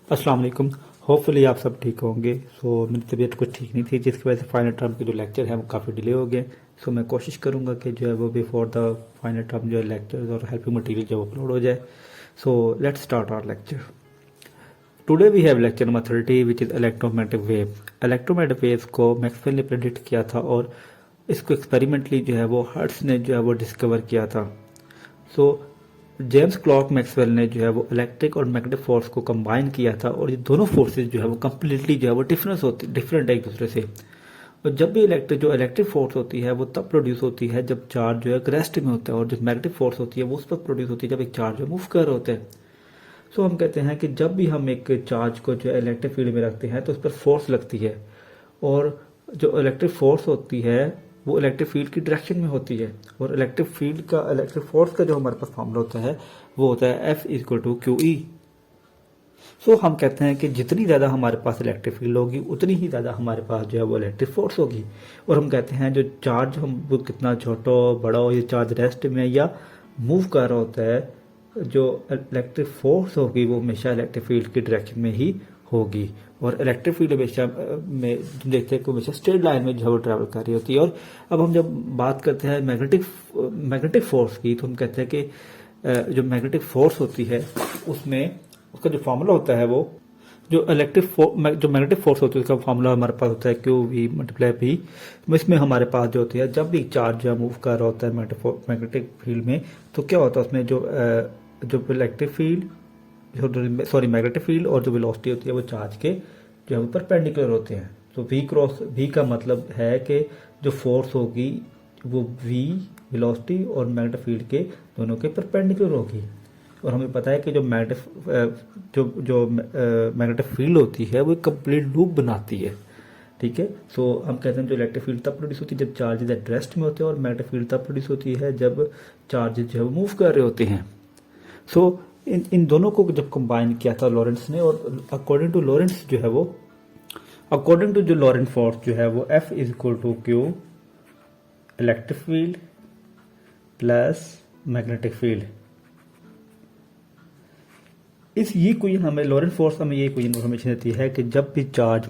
अस्सलाम वालेकुम। होपफुली आप सब ठीक होंगे। मेरी तबीयत कुछ ठीक नहीं थी, जिसकी वजह से फाइनल टर्म के जो लेक्चर हैं वो काफ़ी डिले हो गए। मैं कोशिश करूँगा कि जो है वो बिफोर द फाइनल टर्म जो है लेक्चर और हेल्पिंग मटेरियल जो अपलोड हो जाए। Let's start our lecture. Today we have lecture number 30 which is electromagnetic wave. Electromagnetic waves को मैक्सवेल ने प्रेडिक्ट किया था और इसको एक्सपेरिमेंटली जो है वो हर्ट्स ने जो है वो डिस्कवर किया था। सो जेम्स क्लॉर्क मैक्सवेल ने जो है वो इलेक्ट्रिक और मैग्नेटिक फोर्स को कंबाइन किया था और ये दोनों फोर्सेस जो है वो कम्प्लीटली जो है वो डिफरेंट है एक दूसरे से। और जब भी इलेक्ट्रिक फोर्स होती है वो तब प्रोड्यूस होती है जब चार्ज जो है रेस्ट में होता है, और जो मैग्नेटिक फोर्स होती है वो उस पर प्रोड्यूस होती है जब एक चार्ज जो मूव कर रहा होता है। हम कहते हैं कि जब भी हम एक चार्ज को जो है इलेक्ट्रिक फील्ड में रखते हैं तो उस पर फोर्स लगती है, और जो इलेक्ट्रिक फोर्स होती है वो इलेक्ट्रिक फील्ड की डायरेक्शन में होती है। और इलेक्ट्रिक फोर्स का जो हमारे पास फॉर्मूला होता है वो होता है F equal to Q E. हम कहते हैं कि जितनी ज़्यादा हमारे पास इलेक्ट्रिक फील्ड होगी उतनी ही ज़्यादा हमारे पास जो है वो इलेक्ट्रिक फोर्स होगी। और हम कहते हैं जो चार्ज हम वो कितना छोटा हो बड़ा हो, ये चार्ज रेस्ट में या मूव कर रहा होता है, जो इलेक्ट्रिक फोर्स होगी वो हमेशा इलेक्ट्रिक फील्ड की डायरेक्शन में ही होगी। और इलेक्ट्रिक फील्ड हमेशा में देखते हैं कि हमेशा स्ट्रेट लाइन में जो है वो ट्रैवल कर रही होती है। और अब हम जब बात करते हैं मैग्नेटिक फोर्स की, तो हम कहते हैं कि जो मैग्नेटिक फोर्स होती है उसमें उसका जो फार्मूला होता है वो जो मैग्नेटिक फोर्स होती है उसका फार्मूला हमारे पास होता है क्यू वी मल्टीप्लाई पी। इसमें हमारे पास जो होती है जब भी चार्ज जो मूव कर रहा होता है मैग्नेटिक फील्ड में, तो क्या होता है उसमें जो इलेक्ट्रिक फील्ड मैग्नेटिक फील्ड और जो वेलोसिटी होती है वो चार्ज के जो है वो परपेंडिकुलर होते हैं। तो वी का मतलब है कि जो फोर्स होगी वो वी वेलोसिटी और मैग्नेटिक फील्ड के दोनों के परपेंडिकुलर होगी। और हमें पता है कि जो मैग्नेटिक फील्ड होती है वो एक कंप्लीट लूप बनाती है। ठीक है। हम कहते हैं जो इलेक्ट्रिक फील्ड तब प्रोड्यूस होती है जब चार्जेज एट रेस्ट में होते हैं, और मैग्नेटिक फील्ड तब प्रोड्यूस होती है जब चार्जेज जो है वो मूव कर रहे होते हैं। इन दोनों को जब कंबाइन किया था लॉरेंस ने, और अकॉर्डिंग टू जो लॉरेंस फोर्स जो है वो F is equal to Q electric field plus magnetic field. Lorentz force हमें ये कोई इन्फॉर्मेशन देती है कि जब भी चार्ज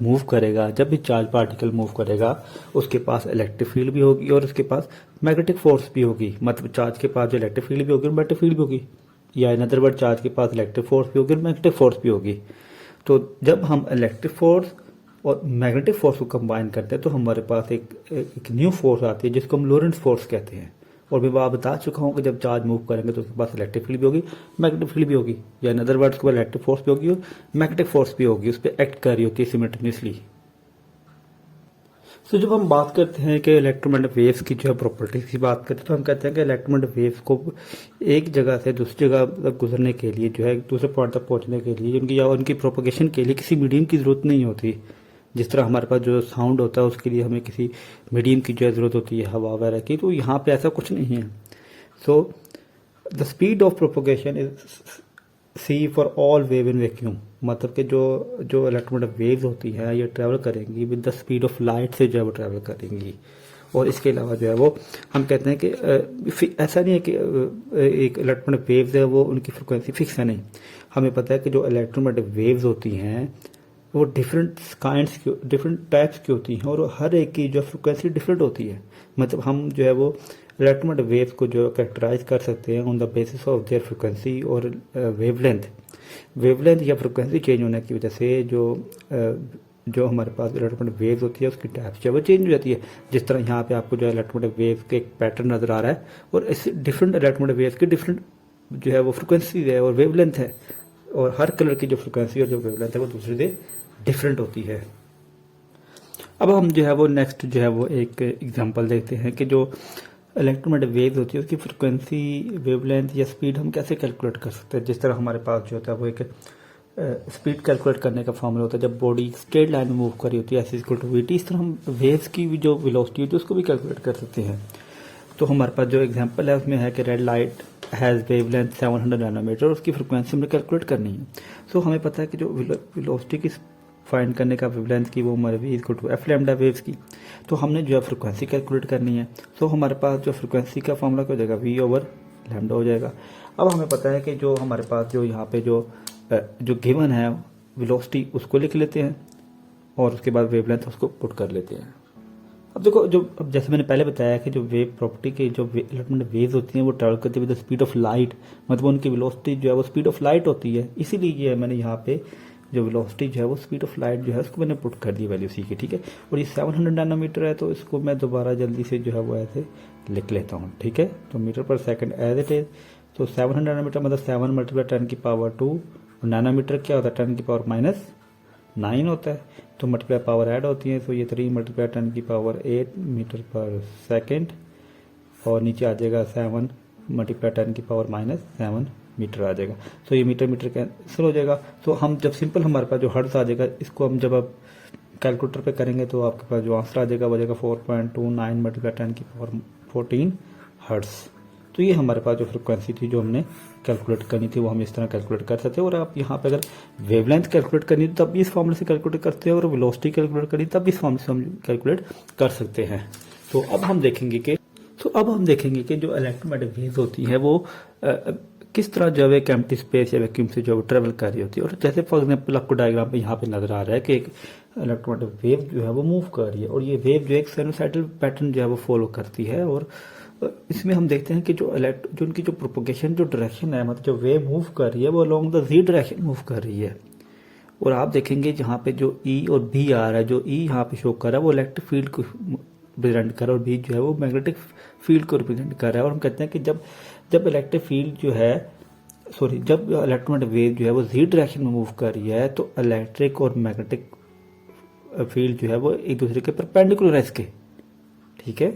पार्टिकल मूव करेगा उसके पास इलेक्ट्रिक फील्ड भी होगी और उसके पास मैग्नेटिक फोर्स भी होगी। मतलब चार्ज के पास जो इलेक्ट्रिक फील्ड भी होगी और मैग्नेटिक फील्ड भी होगी, या इन अदर वर्ड चार्ज के पास इलेक्ट्रिक फोर्स भी होगी और मैग्नेटिक फोर्स भी होगी। तो जब हम इलेक्ट्रिक फोर्स और मैग्नेटिक फोर्स को कंबाइन करते हैं तो हमारे पास एक न्यू फोर्स आती है जिसको हम लॉरेंस फोर्स कहते हैं। और मैं बता चुका हूँ कि जब चार्ज मूव करेंगे तो उसके पास इलेक्ट्रिक फील्ड भी होगी, मैग्नेटिक फील्ड भी होगी, या इन अदर वर्ड्स के पास इलेक्ट्रिक फोर्स भी होगी और मैग्नेटिक फोर्स भी होगी, उस पर एक्ट कर रही होती है सिमिल्टेनियसली। जब हम बात करते हैं कि इलेक्ट्रोमैग्नेटिक वेव्स की जो है प्रॉपर्टीज की बात करते हैं, तो हम कहते हैं कि इलेक्ट्रोमैग्नेटिक वेव्स को एक जगह से दूसरी जगह तक गुजरने के लिए जो है दूसरे पॉइंट तक पहुंचने के लिए उनकी प्रोपगेशन के लिए किसी मीडियम की ज़रूरत नहीं होती। जिस तरह हमारे पास जो साउंड होता है उसके लिए हमें किसी मीडियम की जो है ज़रूरत होती है, हवा वगैरह की, तो यहाँ पे ऐसा कुछ नहीं है। The speed of propagation is C for all wave in vacuum. मतलब कि जो इलेक्ट्रोमैग्नेटिक वेव्स होती हैं ये ट्रैवल करेंगी with the speed of light से जो है वो ट्रैवल करेंगी। और इसके अलावा जो है वो हम कहते हैं कि ऐसा नहीं है कि एक इलेक्ट्रोमैग्नेटिक वेव्स है वो उनकी फ्रिक्वेंसी फिक्स है, नहीं। हमें पता है कि जो इलेक्ट्रोमैग्नेटिक वेव्स होती हैं वो डिफरेंट टाइप्स की होती हैं और हर एक की जो फ्रिक्वेंसी डिफरेंट होती है। मतलब हम जो है वो इलेक्ट्रोमैग्नेटिक वेव्स को जो कैरेक्टराइज कर सकते हैं on the basis of their frequency और वेवलेंथ या फ्रिक्वेंसी चेंज होने की वजह से जो हमारे पास इलेक्ट्रोमैग्नेटिक वेव्स होती है उसकी टाइप जो है वो चेंज हो जाती है। जिस तरह यहाँ पे आपको जो इलेक्ट्रोमैग्नेटिक वेव के एक पैटर्न नजर आ रहा है, और इस डिफरेंट इलेक्ट्रोमैग्नेटिक वेव्स की डिफरेंट जो है वो फ्रिक्वेंसी है और वेवलेंथ है, और हर कलर की जो फ्रिक्वेंसी और जो वेवलेंथ है वो दूसरे से डिफरेंट होती है। अब हम जो है वो नेक्स्ट जो है वो एक एग्जांपल देखते हैं कि जो इलेक्ट्रोमैग्नेटिक वेव्स होती है उसकी फ्रिक्वेंसी, वेवलेंथ या स्पीड हम कैसे कैलकुलेट कर सकते हैं। जिस तरह हमारे पास जो होता है वो एक स्पीड कैलकुलेट करने का फॉर्मूला होता है जब बॉडी स्ट्रेट लाइन में मूव कर रही होती है, S equal to V T. इस तरह हम वेव्स की भी जो वेलोसिटी होती है उसको भी कैलकुलेट कर सकते हैं। तो हमारे पास जो एग्जांपल है उसमें है कि red light has wavelength 700 nanometre, उसकी फ्रिक्वेंसी हमें कैलकुलेट करनी है। हमें पता है कि जो वेलोसिटी की फाइंड करने का वेवलेंथ की वो हमारे V equal to F lambda waves की, तो हमने जो है फ्रिक्वेंसी कैलकुलेट करनी है। हमारे पास जो फ्रिक्वेंसी का फॉर्मूला क्या हो जाएगा, वी ओवर लैम्डा हो जाएगा। अब हमें पता है कि जो हमारे पास जो यहाँ पे जो गिवन है वेलोसिटी उसको लिख लेते हैं और उसके बाद वेवलेंथ उसको पुट कर लेते हैं। अब देखो, अब जैसे मैंने पहले बताया कि जो वेव प्रॉपर्टी की जो इलेक्ट्रोमैग्नेटिक वेव्स होती हैं वो ट्रैवल करती है with the speed of light, मतलब उनकी वेलोसिटी जो है वो स्पीड ऑफ लाइट होती है। इसीलिए ये मैंने यहाँ पे जो वेलोसिटी जो है वो स्पीड ऑफ लाइट जो है उसको मैंने पुट कर दी वैल्यू सी की, ठीक है। और ये 700 नैनोमीटर है, तो इसको मैं दोबारा जल्दी से जो है वो ऐसे लिख लेता हूँ, ठीक है। तो मीटर पर सेकंड एज इट इज, तो 700 नैनोमीटर मतलब 7 मल्टीप्लाई 10 की पावर 2, और नैनोमीटर क्या होता है 10 की पावर माइनस 9 होता है। तो मल्टीप्लाई पावर ऐड होती है, तो ये 3 मल्टीप्लाई 10 की पावर 8 मीटर पर सेकंड, और नीचे आ जाएगा 7 मल्टीप्लाई 10 की पावर माइनस 7 मीटर आ जाएगा। तो ये मीटर मीटर कैंसिल हो जाएगा। तो हम जब सिंपल हमारे पास जो हर्ट्ज आ जाएगा, इसको हम जब आप कैलकुलेटर पे करेंगे तो आपके पास जो आंसर आ जाएगा वो जाएगा 4.29 मल्टीप्लाई 10 की पावर 14 हर्ट्ज। तो ये हमारे पास जो फ्रिक्वेंसी थी जो हमने कैलकुलेट करनी थी वो हम इस तरह कैलकुलेट कर सकते हैं। और आप यहाँ पे अगर वेवलेंथ कैलकुलेट करनी तब भी इस फॉर्मूले से कैलकुलेट करते हैं, और वेलोसिटी कैलकुलेट करनी तब भी इस फॉर्मूले से हम कैलकुलेट कर सकते हैं। तो अब हम देखेंगे कि जो इलेक्ट्रोमैग्नेटिक वेव्स होती है वो किस तरह जो है एम्प्टी स्पेस या वैक्यूम से जो है ट्रेवल कर रही होती है। और जैसे फॉर एग्जाम्पल आपको डायग्राम पे यहाँ पे नजर आ रहा है कि एक इलेक्ट्रोमैग्नेटिक वेव जो है वो मूव कर रही है, और ये वेव जो है एक साइनोसाइडल पैटर्न जो है वो फॉलो करती है। और इसमें हम देखते हैं कि जो उनकी जो प्रोपोगेशन जो डायरेक्शन है, मतलब जो वेव मूव कर रही है वो along the Z direction move कर रही है। और आप देखेंगे जहाँ पे जो ई और बी आ रहा है, जो ई यहाँ पे शो कर रहा है वो इलेक्ट्रिक फील्ड को रिप्रेजेंट कर रहा है, और बी जो है वो मैग्नेटिक फील्ड को रिप्रेजेंट कर रहा है। और हम कहते हैं कि जब इलेक्ट्रिक फील्ड जो है जब इलेक्ट्रोमैग्नेटिक वेव जो है वो जी डायरेक्शन में मूव कर रही है, तो इलेक्ट्रिक और मैग्नेटिक फील्ड जो है वो एक दूसरे के परपेंडिकुलर है इसके, ठीक है।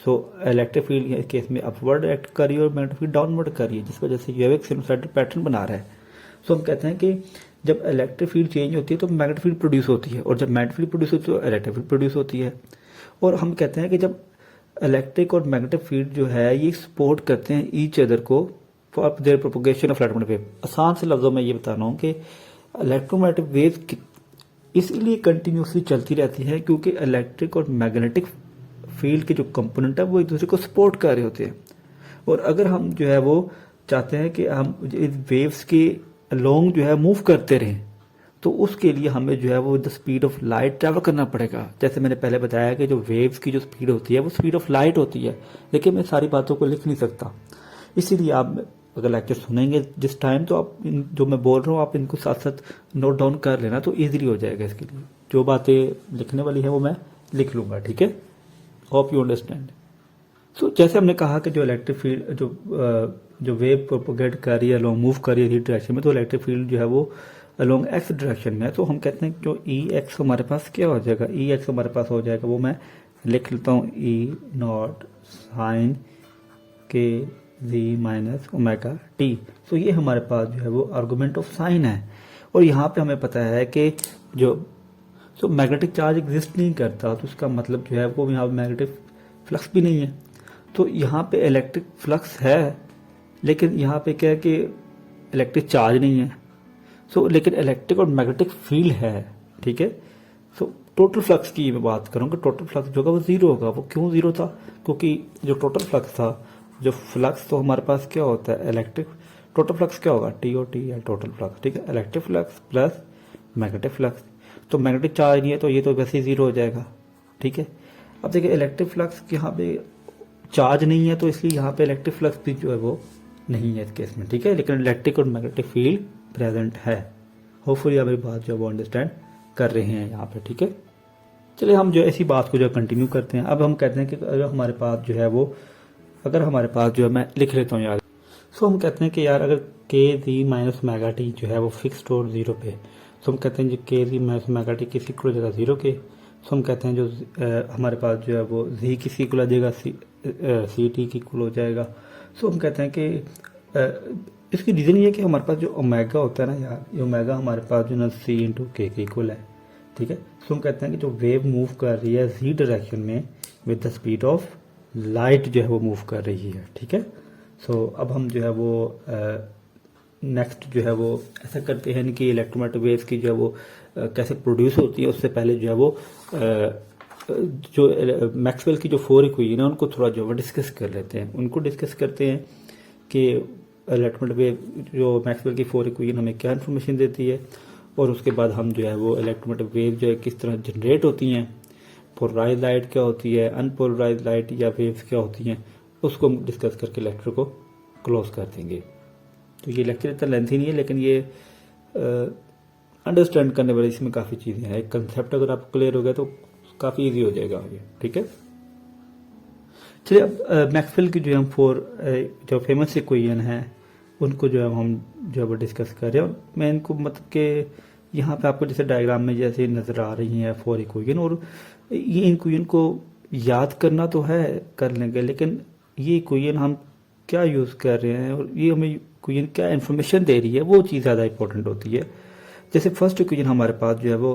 सो इलेक्ट्रिक फील्ड इस केस में अपवर्ड एक्ट कर रही है और मैग्नेटिक फील्ड डाउनवर्ड कर रही है, जिस वजह से ये एक साइनोसॉइडल पैटर्न बना रहा है। सो हम कहते हैं कि जब इलेक्ट्रिक फील्ड चेंज होती है तो मैग्नेटिक फील्ड प्रोड्यूस होती है, और जब मैग्नेटिक फील्ड प्रोड्यूस होती है तो इलेक्ट्रिक फील्ड प्रोड्यूस होती है। और हम कहते हैं कि जब इलेक्ट्रिक और मैग्नेटिक फील्ड जो है ये सपोर्ट करते हैं ईच अदर को for their propagation of electromagnetic wave. आसान से लफ्जों में ये बता रहा हूँ कि इलेक्ट्रोमैग्नेटिक वेव इसलिए कंटिन्यूसली चलती रहती है क्योंकि इलेक्ट्रिक और मैग्नेटिक फील्ड के जो कंपोनेंट है वो एक दूसरे को सपोर्ट कर रहे होते हैं। और अगर हम जो है वो चाहते हैं कि हम इस वेव्स के अलोंग जो है मूव करते रहें, तो उसके लिए हमें जो है वो the speed of light travel करना पड़ेगा। जैसे मैंने पहले बताया कि जो वेव्स की जो स्पीड होती है वो स्पीड ऑफ लाइट होती है, लेकिन मैं सारी बातों को लिख नहीं सकता। इसीलिए आप अगर लेक्चर सुनेंगे जिस टाइम, तो आप जो मैं बोल रहा हूँ आप इनको साथ साथ नोट डाउन कर लेना, तो ईजिली हो जाएगा। इसके लिए जो बातें लिखने वाली है वो मैं लिख लूंगा, ठीक है। Hope you understand. तो जैसे हमने कहा कि जो इलेक्ट्रिक फील्ड जो वेव प्रोपोगेट कर रही है अलोंग मूव कर रही है डायरेक्शन में, तो इलेक्ट्रिक फील्ड जो है वो अलोंग एक्स डायरेक्शन में है। तो हम कहते हैं कि जो ई एक्स हमारे पास क्या हो जाएगा, ई एक्स हमारे पास हो जाएगा, वो मैं लिख लेता हूँ ई नॉट साइन के जी माइनस ओमेगा टी। तो ये हमारे पास जो है वो आर्गूमेंट ऑफ साइन है। और यहाँ पे हमें पता है कि जो मैग्नेटिक चार्ज एग्जिस्ट नहीं करता, तो उसका मतलब जो है वो यहाँ मैग्नेटिक फ्लक्स भी नहीं है। तो यहाँ पे इलेक्ट्रिक फ्लक्स है, लेकिन यहाँ पे क्या है कि इलेक्ट्रिक चार्ज नहीं है। लेकिन इलेक्ट्रिक और मैग्नेटिक फील्ड है, ठीक है। टोटल फ्लक्स की मैं बात करूँगा, टोटल फ्लक्स जो होगा वो जीरो होगा। वो क्यों जीरो था? क्योंकि जो टोटल फ्लक्स था, जो फ्लक्स तो हमारे पास क्या होता है इलेक्ट्रिक, टोटल फ्लक्स क्या होगा टी ओ टी या टोटल फ्लक्स, ठीक है। Electric flux plus magnetic flux, तो मैग्नेटिक चार्ज नहीं है तो ये तो वैसे ही जीरो हो जाएगा, ठीक है। अब देखिए इलेक्ट्रिक फ्लक्स यहाँ पे चार्ज नहीं है, तो इसलिए यहाँ पे इलेक्ट्रिक फ्लक्स भी जो है वो नहीं है इस केस में, ठीक है। लेकिन इलेक्ट्रिक और मैग्नेटिक फील्ड प्रेजेंट है। होपफुली आप मेरी बात जो है वो अंडरस्टैंड कर रहे हैं यहाँ पे, ठीक है। चलिए हम जो इसी बात को जो कंटिन्यू करते हैं। अब हम कहते हैं कि अगर हमारे पास जो है मैं लिख लेता हूँ यार। हम कहते हैं कि यार अगर के जी माइनस ओमेगा टी जो है वो फिक्स्ड और जीरो पे, तो हम कहते हैं जो के जी माइनस ओमेगा टी किसी को जाएगा जीरो के। तो हम कहते हैं जो हमारे पास जो है वो जी किसी को जाएगा सी टी की इक्वल हो जाएगा। हम कहते हैं कि इसकी रीज़न ये है कि हमारे पास जो ओमेगा होता है ना यार, ये ओमेगा हमारे पास जो ना सी इंटू के इक्वल है, ठीक है। हम कहते हैं कि जो वेव मूव कर रही है जी डायरेक्शन में with the speed of light जो है वो मूव कर रही है, ठीक है। अब हम जो है वो नेक्स्ट जो है वो ऐसा करते हैं कि इलेक्ट्रोमैग्नेटिक वेव्स की जो है वो कैसे प्रोड्यूस होती है, उससे पहले जो है वो जो मैक्सवेल की जो फोर इक्वेशन है उनको थोड़ा जो है डिस्कस कर लेते हैं। उनको डिस्कस करते हैं कि इलेक्ट्रोमैग्नेटिक वेव जो मैक्सवेल की फोर इक्वेशन हमें क्या इन्फॉर्मेशन देती है, और उसके बाद हम जो है वो इलेक्ट्रोमैग्नेटिक वेव जो है किस तरह जनरेट होती हैं, पोलराइज लाइट क्या होती है, अनपोलराइज लाइट या वेव्स क्या होती हैं, उसको हम डिस्कस करके लेक्चर को क्लोज कर देंगे। तो ये लेक्चर इतना लेंथी नहीं है, लेकिन ये अंडरस्टैंड करने वाली इसमें काफ़ी चीज़ें हैं। एक कंसेप्ट अगर आपको क्लियर हो गया तो काफ़ी ईजी हो जाएगा आगे, ठीक है। चलिए अब मैक्सवेल की जो हम 4 जो फेमस इक्वेशन है उनको जो है हम जो है डिस्कस कर रहे हैं। मैं इनको मतलब कि यहाँ पे आपको जैसे डायग्राम में जैसे नज़र आ रही हैं 4 इक्वेशन, और ये इक्वेशन को याद करना तो है कर लेंगे, लेकिन ये इक्वेशन हम क्या यूज़ कर रहे हैं और ये हमें इक्वेशन क्या इन्फॉर्मेशन दे रही है वो चीज़ ज़्यादा इंपॉर्टेंट होती है। जैसे फर्स्ट इक्वेशन हमारे पास जो है वो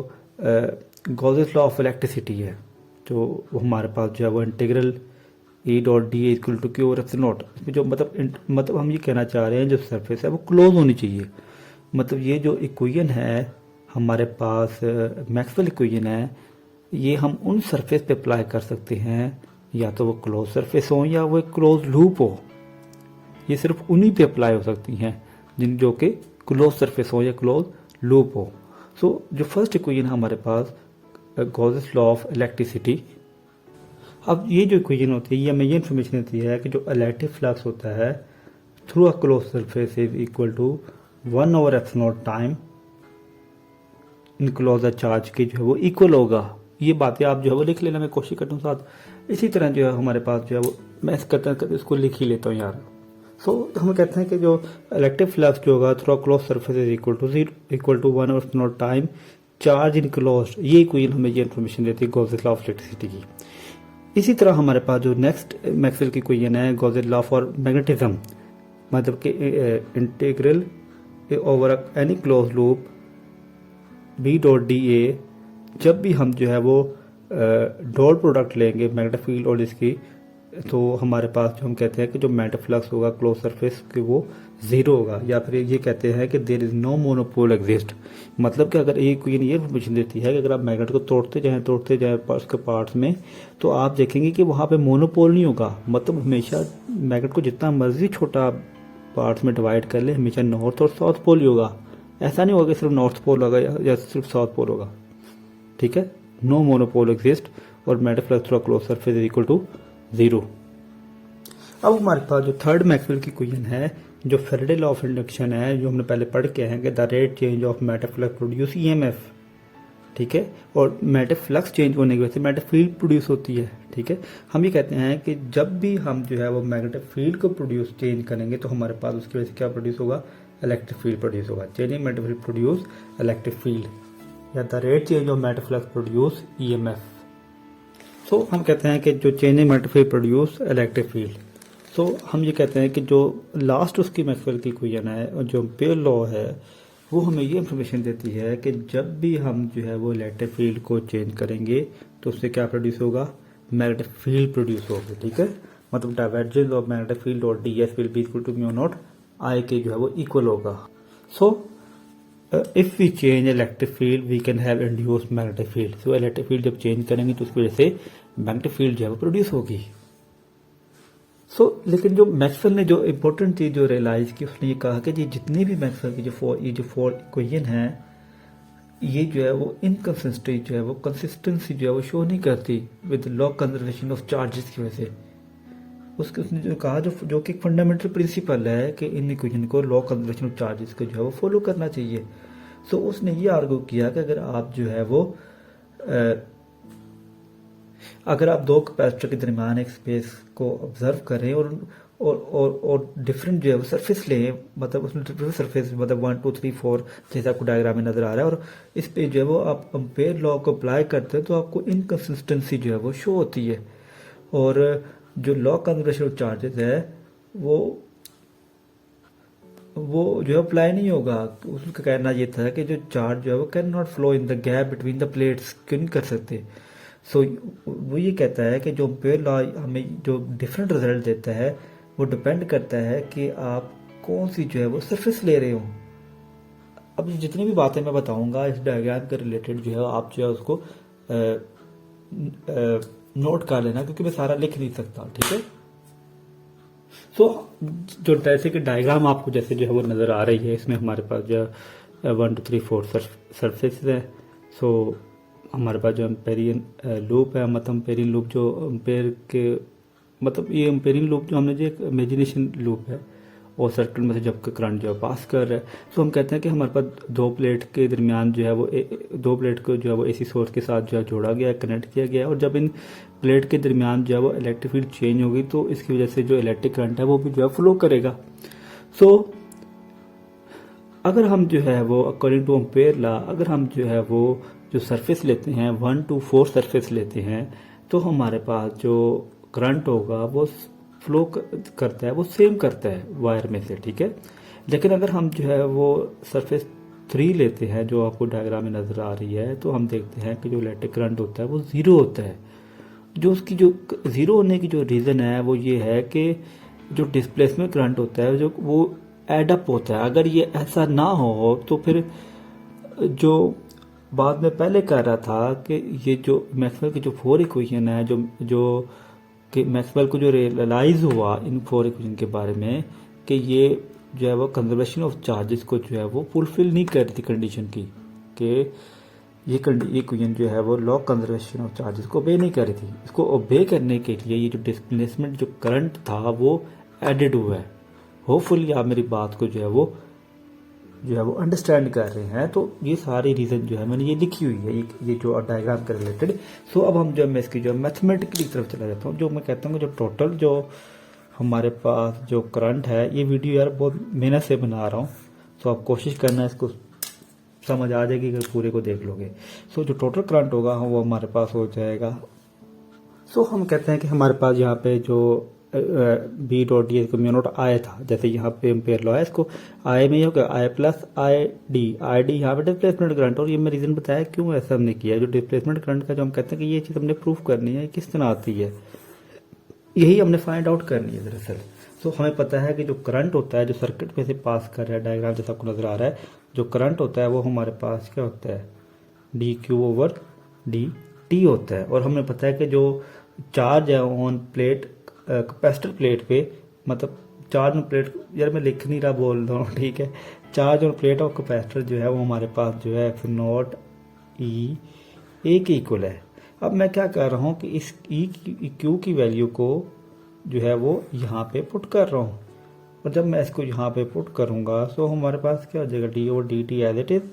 गॉसेस लॉ ऑफ इलेक्ट्रिसिटी है, जो हमारे पास जो है वो integral E dot D equal to Q और एप्सिलॉन नॉट। इसमें जो मतलब हम ये कहना चाह रहे हैं जो सरफेस है वो क्लोज होनी चाहिए। मतलब ये जो इक्वेशन है हमारे पास मैक्सवेल इक्वेशन है, ये हम उन सरफेस पे अप्लाई कर सकते हैं, या तो वो क्लोज सरफेस हो या वो एक क्लोज लूप हो। ये सिर्फ उन्हीं पे अप्लाई हो सकती हैं जिन जो कि क्लोज सरफेस हो या क्लोज लूप हो। सो जो फर्स्ट इक्वेशन हमारे पास गॉसेस लॉ ऑफ इलेक्ट्रिसिटी। अब ये जो इक्वेशन होती है ये हमें ये इन्फॉर्मेशन देती है कि जो इलेक्ट्रिक फ्लक्स होता है through a close surface is equal to 1 over epsilon naught time enclose charge के जो है वो इक्वल होगा। ये बातें आप जो है वो लिख लेना, मैं कोशिश करता हूँ साथ। इसी तरह जो है हमारे पास जो है वो मैं इसको लिख ही लेता हूँ यार। सो हम कहते हैं कि जो इलेक्ट्रिक फ्लक्स जो होगा through a close surface is equal to 1 over epsilon naught time charge enclose. ये इक्वेशन हमें ये इन्फॉर्मेशन देती है गॉसेस लॉ ऑफ इलेक्ट्रिसिटी की। इसी तरह हमारे पास जो नेक्स्ट मैक्सवेल की इक्वेशन है गॉसेस लॉ फॉर मैग्नेटिज्म, मतलब कि integral over any close loop B dot D A. जब भी हम जो है वो डॉट प्रोडक्ट लेंगे मैग्नेटिक फील्ड और इसकी, तो हमारे पास जो हम कहते हैं कि जो मैग्नेटिक फ्लक्स होगा क्लोज सरफेस की वो जीरो होगा, या फिर ये कहते हैं कि there is no monopole exist. मतलब कि अगर ये इन्फॉर्मेशन देती है कि अगर आप मैग्नेट को तोड़ते जाएं उसके पार्ट्स में, तो आप देखेंगे कि वहाँ पे मोनोपोल नहीं होगा। मतलब हमेशा मैग्नेट को जितना मर्जी छोटा पार्ट्स में डिवाइड कर ले, हमेशा नॉर्थ और साउथ पोल ही होगा। ऐसा नहीं होगा कि सिर्फ नॉर्थ पोल होगा या सिर्फ साउथ पोल होगा, ठीक है। नो मोनोपोल एग्जिस्ट और magnetic flux through close surface is equal to 0। अब हमारे पास जो थर्ड मैक्सवेल की इक्वेशन है जो फैराडे लॉ ऑफ इंडक्शन है, जो हमने पहले पढ़ के हैं कि the rate change of magnetic flux produce EMF, ठीक है। और मैग्नेटिक फ्लक्स चेंज होने की वजह से मैग्नेटिक फील्ड प्रोड्यूस होती है, ठीक है। हम ये कहते हैं कि जब भी हम जो है वो मैग्नेटिक फील्ड को प्रोड्यूस चेंज करेंगे तो हमारे पास उसकी वजह से क्या प्रोड्यूस होगा, इलेक्ट्रिक फील्ड प्रोड्यूस होगा। Changing magnetic field produce electric field, या the rate change of magnetic flux produce EMF. So हम कहते हैं कि जो changing magnetic field produce electric field. So हम ये कहते हैं कि जो लास्ट उसकी मैक्सवेल की इक्वेशन है और जो एम्पेयर लॉ है वो हमें ये इन्फॉर्मेशन देती है कि जब भी हम जो है वो इलेक्ट्रिक फील्ड को चेंज करेंगे तो उससे क्या प्रोड्यूस होगा, मैग्नेटिक फील्ड प्रोड्यूस होगी, ठीक है। मतलब डाइवर्जेंस ऑफ मैग्नेटिक फील्ड और DS will be equal to mu naught I के जो है वो इक्वल होगा। So if we change electric field we can have induced magnetic field. So electric field जब चेंज करेंगे तो उसकी वजह से मैग्नेटिक फील्ड जो है वो प्रोड्यूस होगी। लेकिन जो मैक्सवेल ने जो इम्पोर्टेंट चीज जो रियलाइज की, उसने ये कहा कि ये जितने भी मैक्सवेल की जो फोर इक्वेशन है ये जो है वो इनकंसिस्टेंसी जो है वो कंसिस्टेंसी जो है वो शो नहीं करती with law conservation of charges की वजह से। उसने जो कहा जो कि फंडामेंटल प्रिंसिपल है कि इन इक्वेशन को लॉ कंजर्वेशन ऑफ चार्जेस को जो है वो फॉलो करना चाहिए। सो उसने ये आर्ग्यू किया कि अगर आप जो है वो अगर आप दो कैपेसिटर के दरमियान एक स्पेस को ऑब्जर्व करें और डिफरेंट जो है वो सरफेस लें, मतलब उसमें डिफरेंट सरफेस मतलब 1 2 3 4 जैसा आपको डायग्राम में नजर आ रहा है, और इस पे जो है वो आप एम्पेयर लॉ को अप्लाई करते हैं तो आपको इनकंसिस्टेंसी जो है वो शो होती है। और जो लॉ कंजर्वेशन ऑफ चार्जेस है वो जो है अप्लाई नहीं होगा। उसका कहना ये था कि जो चार्ज जो है वो can not flow in the gap between the plates, क्यों नहीं कर सकते। सो वो ये कहता है कि जो एम्पेयर लॉ हमें जो डिफरेंट रिजल्ट देता है वो डिपेंड करता है कि आप कौन सी जो है वो सरफेस ले रहे हो। अब जितनी भी बातें मैं बताऊंगा इस डायग्राम के रिलेटेड जो है आप जो है उसको नोट कर लेना, क्योंकि मैं सारा लिख नहीं सकता, ठीक है। सो जो जैसे कि डायग्राम आपको जैसे जो है वो नजर आ रही है, इसमें हमारे पास जो 1 2 3 4 सरफेस है। सो हमारे पास जो एम्पेरियन लूप है, मतलब एम्पेरियन लूप जो एम्पेयर के मतलब ये एम्पेरियन लूप जो हमने जो एक इमेजिनेशन लूप है और सर्किट में से जब करंट जो है पास कर रहा है। सो हम कहते हैं कि हमारे पास दो प्लेट के दरमियान जो है वो दो प्लेट को जो है वो एसी सोर्स के साथ जो है जोड़ा गया है, कनेक्ट किया गया है, और जब इन प्लेट के दरमियान जो है वो इलेक्ट्रिक फील्ड चेंज होगी तो इसकी वजह से जो इलेक्ट्रिक करंट है वो भी जो है फ्लो करेगा। सो अगर हम जो है वो अकॉर्डिंग टू एम्पेयर लॉ, अगर हम जो है वो जो सरफेस लेते हैं 1 to 4 सरफेस लेते हैं तो हमारे पास जो करंट होगा वो फ्लो करता है, वो सेम करता है वायर में से, ठीक है। लेकिन अगर हम जो है वो सरफेस 3 लेते हैं जो आपको डायग्राम में नज़र आ रही है, तो हम देखते हैं कि जो इलेक्ट्रिक करंट होता है वो ज़ीरो होता है। जो उसकी जो ज़ीरो होने की जो रीज़न है वो ये है कि जो डिस्प्लेसमेंट करंट होता है जो वो एडअप होता है। अगर ये ऐसा ना हो तो फिर जो बाद में पहले कह रहा था कि ये जो मैक्सवेल की जो 4 इक्वेशन है जो कि मैक्सवेल को जो रियलाइज हुआ इन 4 इक्वेशन के बारे में कि ये जो है वो कंजर्वेशन ऑफ चार्जेस को जो है वो फुलफिल नहीं कर रही थी कंडीशन की, कि ये इक्वेशन जो है वो लॉ कंजर्वेशन ऑफ चार्जेस को ओबे नहीं कर रही थी। इसको ओबे करने के लिए ये जो डिस्प्लेसमेंट जो करंट था वो एडेड हुआ है। होपफुली आप मेरी बात को जो है वो अंडरस्टैंड कर रहे हैं। तो ये सारी रीज़न जो है मैंने ये लिखी हुई है ये जो डायग्राम के रिलेटेड। सो अब हम जो मैं इसकी जो मैथमेटिकली तरफ चला जाता हूँ। जो मैं कहता हूँ जो टोटल जो हमारे पास जो करंट है, ये वीडियो यार बहुत मेहनत से बना रहा हूँ, सो आप कोशिश करना इसको समझ आ जाएगी अगर पूरे को देख लोगे। सो जो टोटल करंट होगा वो हमारे पास हो जाएगा। सो हम कहते हैं कि हमारे पास यहाँ पे जो B dot D mu naught I था, जैसे यहाँ पे एम्पेयर लॉ है, इसको आई में ही होगा आई प्लस आई डी यहाँ पे डिस्प्लेसमेंट करंट। और ये मैं रीज़न बताया क्यों ऐसा हमने किया। जो डिस्प्लेसमेंट करंट का जो हम कहते हैं कि ये चीज़ हमने प्रूफ करनी है किस तरह आती है, यही हमने फाइंड आउट करनी है दरअसल। सो हमें पता है कि जो करंट होता है जो सर्किट में से पास कर रहा है, डायग्राम जैसा आपको नजर आ रहा है, जो करंट होता है वो हमारे पास क्या होता है D Q over D T होता है। और हमें पता है कि जो चार्ज है ऑन प्लेट कैपेसिटर प्लेट पे, मतलब चार्ज ऑन प्लेट, यार मैं लिख नहीं रहा बोल रहा हूँ, ठीक है। Charge on plate of capacitor जो है वो हमारे पास जो है एफ नॉट ई ए के इक्वल है। अब मैं क्या कर रहा हूँ कि इस ई क्यू की वैल्यू को जो है वो यहाँ पे पुट कर रहा हूँ, और जब मैं इसको यहाँ पे पुट करूँगा तो हमारे पास क्या हो जाएगा D over D T as it is,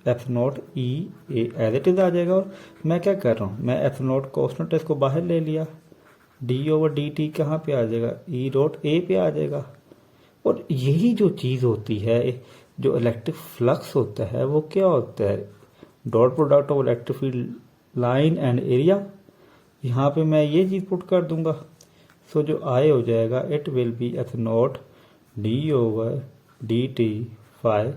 F naught E A as it is आ जाएगा। और मैं क्या कर रहा हूँ, मैं एफ नॉट कॉन्स्टेंट इसको बाहर ले लिया, डी ओवर डी टी कहाँ पे आ जाएगा ई डॉट ए पे आ जाएगा। और यही जो चीज़ होती है, जो इलेक्ट्रिक फ्लक्स होता है वो क्या होता है, dot product of electric field line and area. यहाँ पे मैं ये चीज़ पुट कर दूंगा, सो जो आई हो जाएगा it will be F naught D over D T five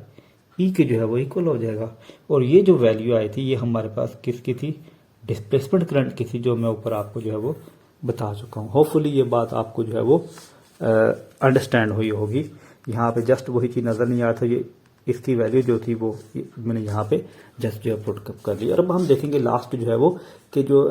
E के जो है वो इक्वल हो जाएगा। और ये जो वैल्यू आई थी ये हमारे पास किसकी थी, डिस्प्लेसमेंट करंट की थी, जो मैं ऊपर आपको जो है वो बता चुका हूँ। होपफुली ये बात आपको जो है वो अंडरस्टैंड हुई होगी। यहाँ पे जस्ट वही चीज़ नज़र नहीं आ रहा था, ये इसकी वैल्यू जो थी वो मैंने यहाँ पे जस्ट जो है पुट कर ली। और अब हम देखेंगे लास्ट जो है वो कि जो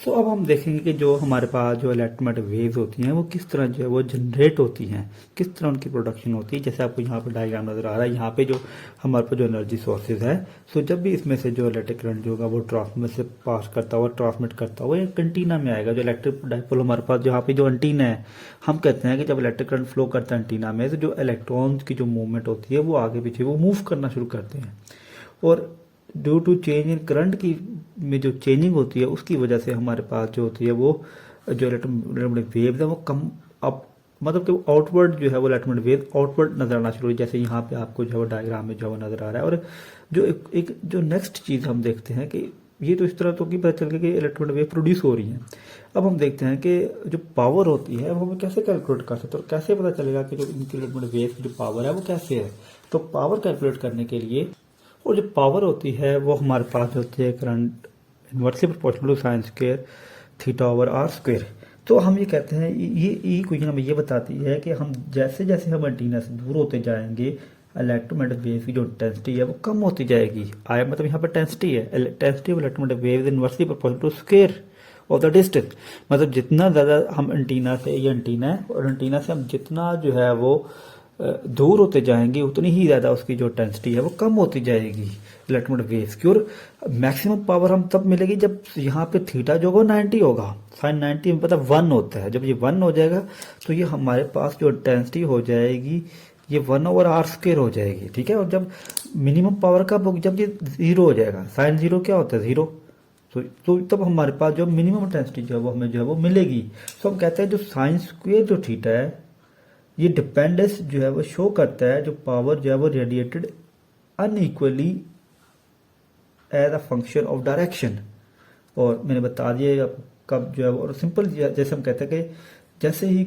सो अब हम देखेंगे कि जो हमारे पास जो इलेक्ट्रोमैग्नेटिक वेव्स होती हैं वो किस तरह जो है वो जनरेट होती हैं, किस तरह उनकी प्रोडक्शन होती है। जैसे आपको यहाँ पे डायग्राम नजर आ रहा है, यहाँ पे जो हमारे पास जो एनर्जी सोर्सेज है, सो जब भी इसमें से जो इलेक्ट्रिक करंट जो होगा वो ट्रांसमिट से पास करता हुआ ट्रांसमिट करता हुआ एक एंटीना में आएगा। जो इलेक्ट्रिक डाइपोल हमारे पास यहाँ पे जो एंटीना है, हम कहते हैं कि जब इलेक्ट्रिक करंट फ्लो करता है एंटीना में, तो जो इलेक्ट्रॉन्स की जो मूवमेंट होती है वो आगे पीछे वो मूव करना शुरू करते हैं। और due to change in current की में जो चेंजिंग होती है उसकी वजह से हमारे पास जो होती है वो जो इलेक्ट्रोमैग्नेटिक वेव्स है वो कम अब मतलब कि आउटवर्ड जो है वो इलेक्ट्रोमैग्नेटिक वेव आउटवर्ड नजर आना शुरू हुई, जैसे यहाँ पे आपको जो है वो डायग्राम में जो है वो नजर आ रहा है। और जो एक जो नेक्स्ट चीज़ हम देखते हैं कि ये तो इस तरह तो कि पता चल गया कि इलेक्ट्रोमैग्नेटिक वेव प्रोड्यूस हो रही हैं। अब हम देखते हैं कि जो पावर होती है वो हम कैसे कैलकुलेट कर सकते हैं और कैसे पता चलेगा कि जो इनकी इलेक्ट्रोमैग्नेटिक वेव की जो पावर है वो कैसे है। तो पावर कैलकुलेट करने के लिए, और जो पावर होती है वो हमारे पास होती है current inversely proportional to sine square theta over R square. तो हम ये कहते हैं ये इक्वेशन हमें ये बताती है कि हम जैसे जैसे हम एंटीना से दूर होते जाएंगे इलेक्ट्रोमैग्नेटिक वेव की जो इंटेंसिटी है वो कम होती जाएगी। आई मतलब यहाँ पर इंटेंसिटी है, intensity of electromagnetic wave is inversely proportional to square of the distance. मतलब जितना ज़्यादा हम एंटीना से, ये एंटीना है और एंटीना से हम जितना जो है वो दूर होते जाएंगे उतनी ही ज़्यादा उसकी जो डेंसिटी है वो कम होती जाएगी इलेक्ट्रोमैग्नेटिक वेव्स की। और मैक्सिमम पावर हम तब मिलेगी जब यहाँ पे थीटा जो होगा 90 होगा, साइन 90 में पता 1 होता है। जब ये 1 हो जाएगा तो ये हमारे पास जो डेंसिटी हो जाएगी ये 1/r² हो जाएगी, ठीक है। और जब मिनिमम पावर का जब ये 0 हो जाएगा, साइन 0 क्या होता है 0, तो तब हमारे पास जो मिनिमम डेंसिटी जो है वो हमें जो है वो मिलेगी। तो हम कहते हैं जो साइन स्क्वेयर जो थीटा है ये डिपेंडेंस जो है वो शो करता है जो पावर जो है वो radiated unequally as a function of direction. और मैंने बता दिया कब जो है वो, और सिंपल जैसे हम कहते हैं कि जैसे ही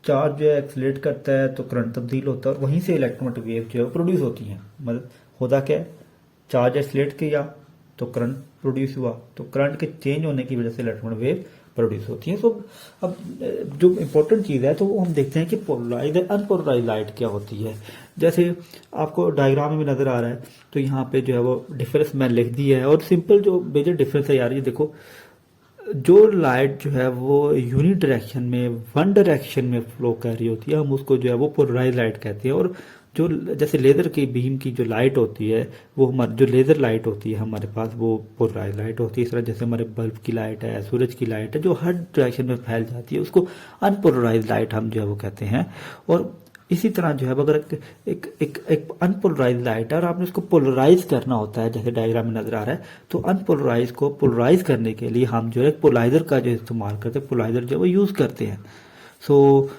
चार्ज जो है एक्सलेट करता है तो करंट तब्दील होता है और वहीं से इलेक्ट्रोमैग्नेटिक वेव जो है वो प्रोड्यूस होती हैं। मतलब होता क्या है, चार्ज एक्सलेट किया तो करंट प्रोड्यूस हुआ, तो करंट के चेंज होने की वजह से इलेक्ट्रोमैग्नेटिक वेव प्रोड्यूस होती है। तो अब जो इम्पोर्टेंट चीज़ है तो वो हम देखते हैं कि पोलराइज अनपोलराइज लाइट क्या होती है। जैसे आपको डायग्राम में नज़र आ रहा है तो यहाँ पे जो है वो डिफरेंस मैं लिख दिया है। और सिंपल जो मेजर डिफरेंस है यार, ये देखो जो लाइट जो है वो यूनिट डायरेक्शन में, वन डायरेक्शन में फ्लो कर रही होती है, हम उसको जो है वो पोलराइज लाइट कहते हैं। और जो जैसे लेज़र की बीम की जो लाइट होती है वो हमारी जो लेज़र लाइट होती है हमारे पास वो पोलराइज लाइट होती है। इस तरह जैसे हमारे बल्ब की लाइट है, सूरज की लाइट है जो हर डायरेक्शन में फैल जाती है, उसको अनपोलराइज लाइट हम जो है वो कहते हैं। और इसी तरह जो है अगर एक अनपोलराइज लाइट है और आपने उसको पोलराइज करना होता है, जैसे डायग्राम में नजर आ रहा है, तो अनपोलराइज को पोलराइज करने के लिए हम जो है पोलराइजर का जो इस्तेमाल करते हैं, पोलराइजर जो है वो यूज़ करते हैं। सो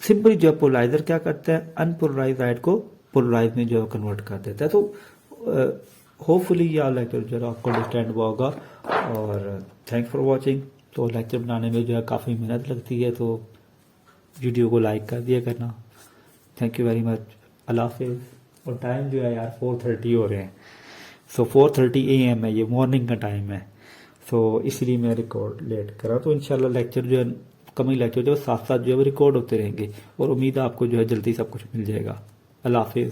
सिंपली जो है पोलराइजर क्या करता है, अनपोलराइज लाइट को पोलराइज में जो है कन्वर्ट कर देता है। तो होपफुली यह लेक्चर जो है आपको अंडरस्टैंड हुआ होगा। और थैंक्स फॉर वॉचिंग। तो लेक्चर बनाने में जो है काफ़ी मेहनत लगती है, तो वीडियो को लाइक कर दिया करना। Thank you very much. अल्लाह हाफिज़। और टाइम जो है यार 4:30 हो रहे हैं। सो 4:30 AM है, ये मॉर्निंग का टाइम है। सो इसलिए मैं रिकॉर्ड लेट करा। तो इंशाल्लाह लेक्चर जो है कमिंग लेक्चर जो साथ साथ जो है वो रिकॉर्ड होते रहेंगे और उम्मीद है आपको जो है जल्दी सब कुछ मिल जाएगा। अल्लाह हाफिज़।